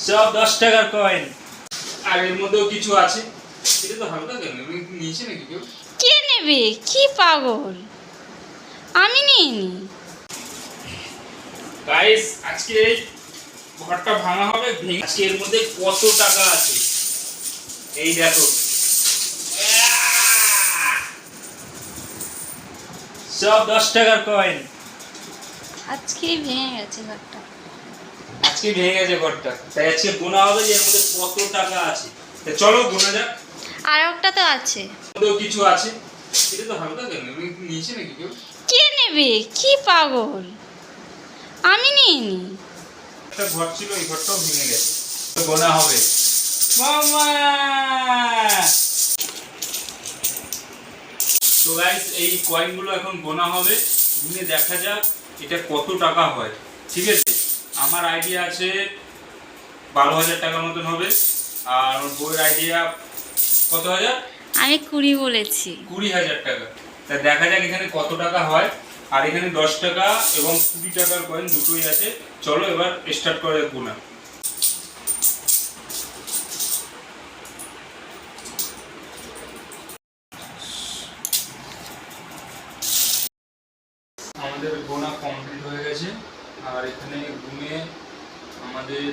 সব 10 টাকার কয়েন। আর এর মধ্যেও কিছু আছে। এটা তো হালকা কেন? নিচে নাকি কেউ? কে নেবে? কি পাগল, আমি নিইনি। গাইস, আজকে এই ঘরটা ভাঙা হবে। আজকে এর মধ্যে কত টাকা আছে এই দেখো। সব 10 টাকার কয়েন। আজকেই ভেঙে গেছে ঘরটা। আজকে ভেঙে গেছে ঘরটা, তাই আজকে গোনা হবে যে এর মধ্যে কত টাকা আছে। তা চলো গোনা যাক। আর একটা তো আছে। মধ্যেও কিছু আছে। এটা তো হালকা কেন? নিচে নাকি কেউ? কে নেবে? কি পাগল, আমি নিইনি। একটা ঘর ছিল, এই ঘরটাও ভেঙে গেছে। গোনা হবে মামা। তো গাইস, এই কয়েনগুলো এখন গোনা হবে, গুনে দেখা যাক এটা কত টাকা হয়। ঠিক আছে, আমার আইডিয়া আছে 12,000 টাকার মতন হবে। আর ওর বইয়ের আইডিয়া কত হাজার? আমি 20 বলেছি। 20,000 টাকা। তা দেখা যাক এখানে কত টাকা হয়। আর এখানে 10 টাকা এবং 20 টাকার কয়েন দুটোই আছে। চলো এবার স্টার্ট করে গোনা। আমাদের গোনা কমপ্লিট হয়ে গেছে। আর এখানে গুনে আমাদের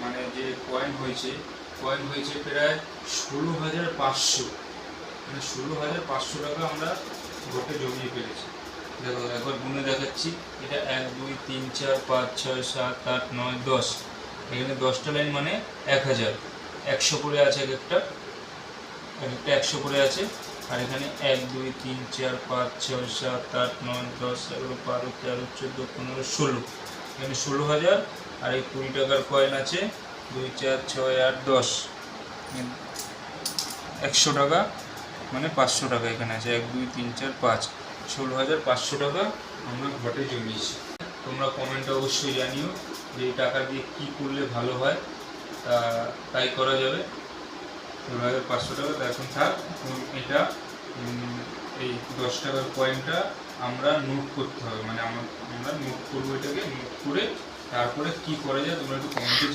মানে যে কয়েন হয়েছে প্রায় 16,500। মানে 16,500 টাকা আমরা ভোটে জমিয়ে ফেলেছি। দেখো একবার গুনে দেখাচ্ছি। এটা 1 2 3 4 5 6 7 8 9 10। এখানে 10টা লাইন মানে 1,000। 100 করে আছে একটা 100 করে আছে। আর এখানে 1 2 3 4 5 6 7 8 9 10 11 12 13 14 15 16। এখানে 16,000। আর এই 20 টাকার কয়েন আছে 2 4 6 8 10। 100 টাকা মানে 500 টাকা এখানে আছে। 1 2 3 4 5 16,500 টাকা আমরা ঘটে জমিয়েছি। তোমরা কমেন্টে অবশ্যই জানিও যে এই টাকা দিয়ে কী করলে ভালো হয়, তাই করা যাবে। 16,500 টাকা তো এখন থাক। এটা এই 10 টাকার কয়েনটা আমরা নোট করতে হবে, মানে আমরা নোট করবো। এটাকে নোট করে তারপরে কি করা যায় তোমরা একটু কমেন্টে